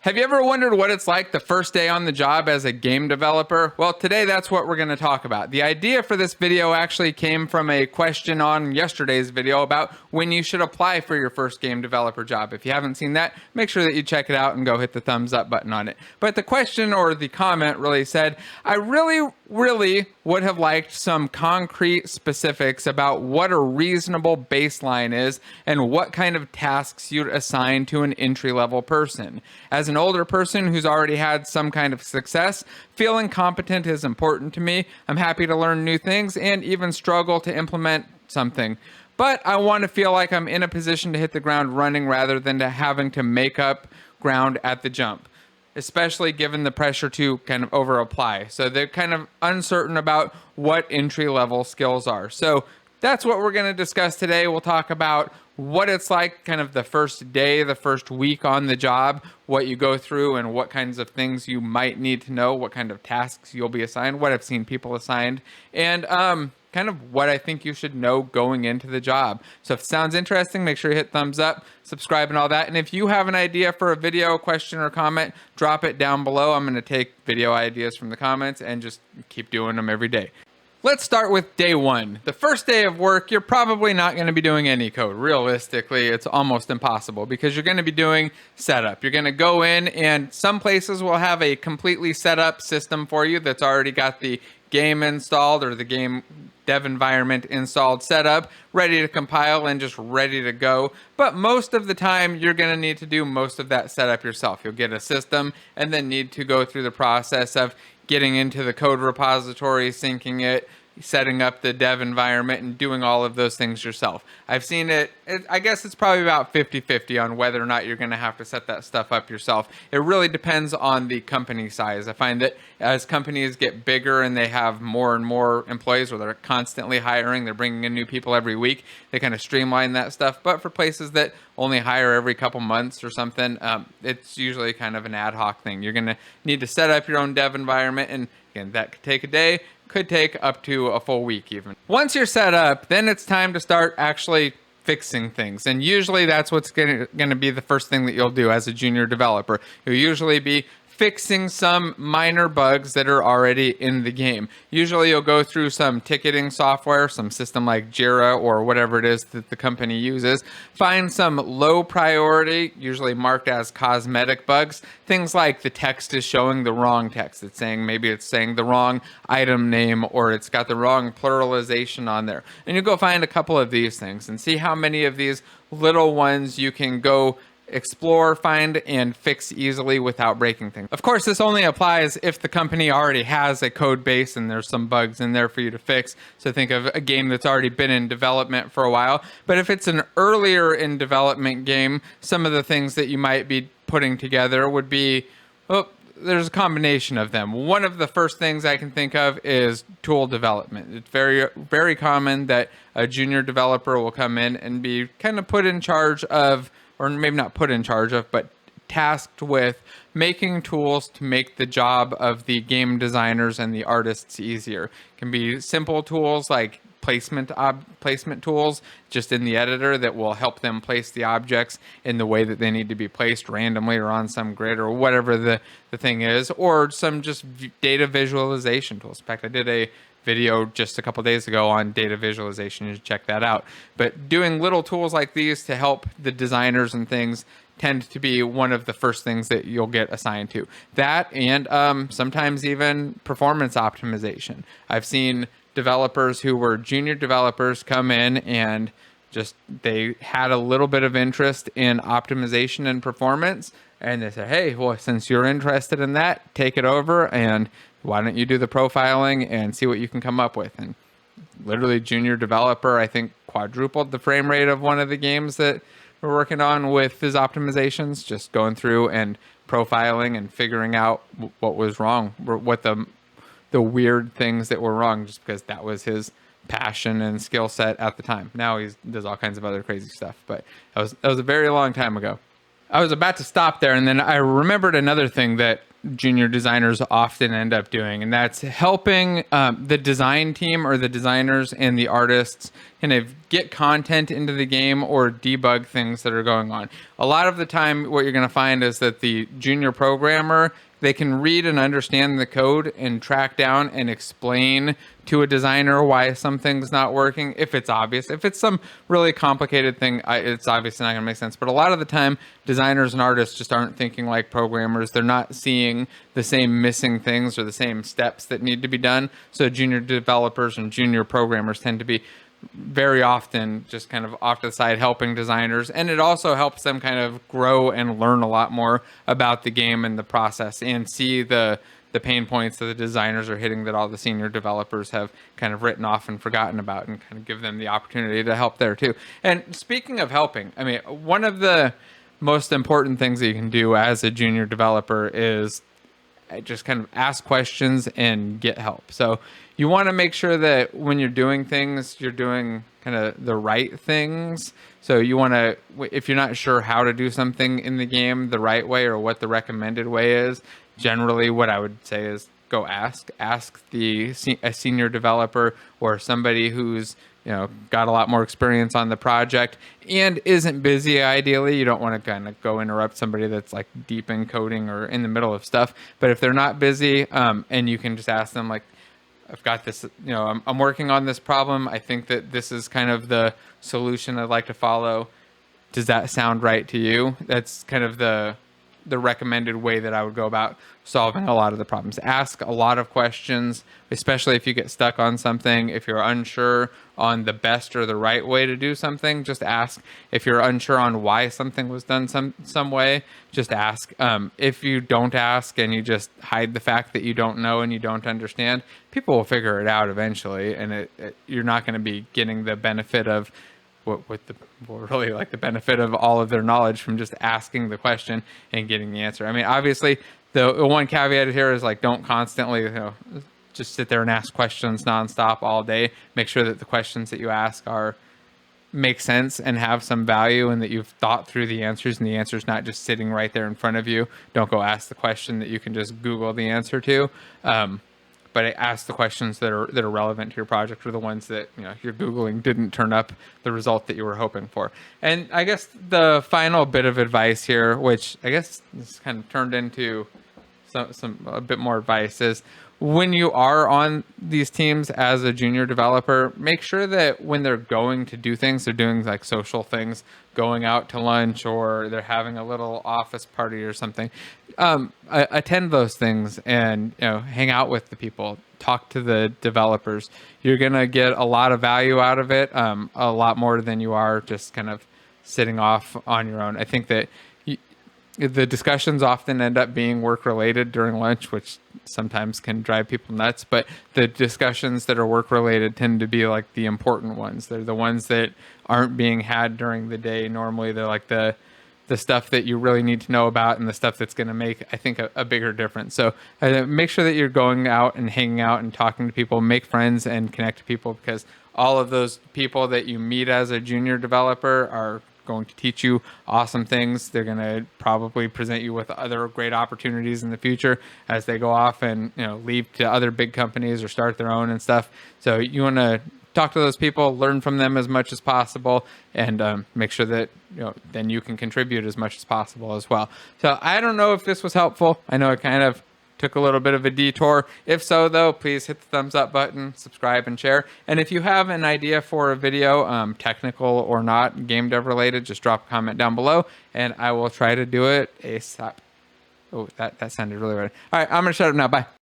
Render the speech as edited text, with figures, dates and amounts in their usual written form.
Have you ever wondered what it's like the first day on the job as a game developer? Well, today that's what we're going to talk about. The idea for this video actually came from a question on yesterday's video about when you should apply for your first game developer job. If you haven't seen that, make sure that you check it out and go hit the thumbs up button on it. But the question or the comment really said, I really would have liked some concrete specifics about what a reasonable baseline is and what kind of tasks you'd assign to an entry-level person. As an older person who's already had some kind of success, feeling competent is important to me. I'm happy to learn new things and even struggle to implement something. But I want to feel like I'm in a position to hit the ground running rather than to having to make up ground at the jump, especially given the pressure to kind of over apply. So they're kind of uncertain about what entry-level skills are. So that's what we're going to discuss today. We'll talk about what it's like kind of the first day, the first week on the job, what you go through and what kinds of things you might need to know, what kind of tasks you'll be assigned, what I've seen people assigned, and kind of what I think you should know going into the job. So if it sounds interesting, make sure you hit thumbs up, subscribe and all that. And if you have an idea for a video, question, or comment, drop it down below. I'm going to take video ideas from the comments and just keep doing them every day. Let's start with day one. The first day of work, you're probably not going to be doing any code. Realistically, it's almost impossible because you're going to be doing setup. You're going to go in and some places will have a completely set up system for you that's already got the game installed or the game dev environment installed, set up, ready to compile and just ready to go. But most of the time, you're going to need to do most of that setup yourself. You'll get a system and then need to go through the process of getting into the code repository, syncing it, setting up the dev environment, and doing all of those things yourself. I've seen it, I guess it's probably about 50-50 on whether or not you're going to have to set that stuff up yourself. It really depends on the company size. I find that as companies get bigger and they have more and more employees where they're constantly hiring, they're bringing in new people every week, they kind of streamline that stuff. But for places that only hire every couple months or something, it's usually kind of an ad hoc thing. You're going to need to set up your own dev environment, and again, that could take a day, could take up to a full week even. Once you're set up, then it's time to start actually fixing things. And usually that's what's going to be the first thing that you'll do as a junior developer. You'll usually be fixing some minor bugs that are already in the game. Usually you'll go through some ticketing software, some system like Jira or whatever it is that the company uses, find some low priority, usually marked as cosmetic bugs, things like the text is showing the wrong text. It's saying, maybe it's saying the wrong item name or it's got the wrong pluralization on there. And you go find a couple of these things and see how many of these little ones you can go explore, find, and fix easily without breaking things. Of course, this only applies if the company already has a code base and there's some bugs in there for you to fix. So think of a game that's already been in development for a while. But if it's an earlier in development game, some of the things that you might be putting together would be, well, there's a combination of them. One of the first things I can think of is tool development. It's very common that a junior developer will come in and be kind of put in charge of, or maybe not put in charge of, but tasked with making tools to make the job of the game designers and the artists easier. It can be simple tools like placement tools just in the editor that will help them place the objects in the way that they need to be placed randomly or on some grid or whatever the thing is, or some just data visualization tools. In fact, I did a video just a couple days ago on data visualization. You should check that out. But doing little tools like these to help the designers and things tend to be one of the first things that you'll get assigned to. That and sometimes even performance optimization. I've seen developers who were junior developers come in and just they had a little bit of interest in optimization and performance, and they said, hey, well, since you're interested in that, take it over and why don't you do the profiling and see what you can come up with. And literally junior developer, I think, quadrupled the frame rate of one of the games that we're working on with his optimizations, just going through and profiling and figuring out what was wrong, what the weird things that were wrong, just because that was his passion and skill set at the time. Now he does all kinds of other crazy stuff, but that was a very long time ago. I was about to stop there, and then I remembered another thing that junior designers often end up doing, and that's helping the design team or the designers and the artists kind of get content into the game or debug things that are going on. A lot of the time, what you're going to find is that the junior programmer, they can read and understand the code and track down and explain to a designer why something's not working if it's obvious. If it's some really complicated thing, it's obviously not going to make sense. But a lot of the time, designers and artists just aren't thinking like programmers. They're not seeing the same missing things or the same steps that need to be done. So junior developers and junior programmers tend to be very often just kind of off to the side helping designers, and it also helps them kind of grow and learn a lot more about the game and the process and see the pain points that the designers are hitting that all the senior developers have kind of written off and forgotten about, and kind of give them the opportunity to help there too. And speaking of helping, I mean, one of the most important things that you can do as a junior developer is just kind of ask questions and get help. So you want to make sure that when you're doing things, you're doing kind of the right things. So you want to, if you're not sure how to do something in the game the right way or what the recommended way is, generally what I would say is go ask a senior developer or somebody who's, you know, got a lot more experience on the project and isn't busy. Ideally, you don't want to kind of go interrupt somebody that's like deep in coding or in the middle of stuff. But if they're not busy, and you can just ask them like, I've got this, you know, I'm working on this problem. I think that this is kind of the solution I'd like to follow. Does that sound right to you? That's kind of the recommended way that I would go about solving a lot of the problems. Ask a lot of questions, especially if you get stuck on something. If you're unsure on the best or the right way to do something, just ask. If you're unsure on why something was done some way, just ask. If you don't ask and you just hide the fact that you don't know and you don't understand, people will figure it out eventually, and you're not going to be getting the benefit of really like the benefit of all of their knowledge from just asking the question and getting the answer. I mean, obviously, the one caveat here is like, don't constantly, you know, just sit there and ask questions nonstop all day. Make sure that the questions that you ask make sense and have some value, and that you've thought through the answers, and the answer's not just sitting right there in front of you. Don't go ask the question that you can just Google the answer to. But ask the questions that are relevant to your project, or the ones that, you know, you're Googling didn't turn up the result that you were hoping for. And I guess the final bit of advice here, which I guess this kind of turned into a bit more advice, is when you are on these teams as a junior developer, make sure that when they're going to do things, they're doing like social things, going out to lunch, or they're having a little office party or something. Attend those things and, you know, hang out with the people, talk to the developers. You're gonna get a lot of value out of it, a lot more than you are just kind of sitting off on your own. I think that the discussions often end up being work related during lunch, which sometimes can drive people nuts. But the discussions that are work related tend to be like the important ones. They're the ones that aren't being had during the day. Normally, they're like the stuff that you really need to know about, and the stuff that's going to make, I think, a bigger difference. So make sure that you're going out and hanging out and talking to people, make friends and connect to people, because all of those people that you meet as a junior developer are going to teach you awesome things. They're going to probably present you with other great opportunities in the future as they go off and, you know, leave to other big companies or start their own and stuff. So you want to talk to those people, learn from them as much as possible, and make sure that, you know, then you can contribute as much as possible as well. So I don't know if this was helpful. I know it kind of took a little bit of a detour. If so, though, please hit the thumbs up button, subscribe, and share. And if you have an idea for a video, technical or not, game dev related, just drop a comment down below, and I will try to do it ASAP. Oh, that sounded really weird. All right, I'm going to shut up now. Bye.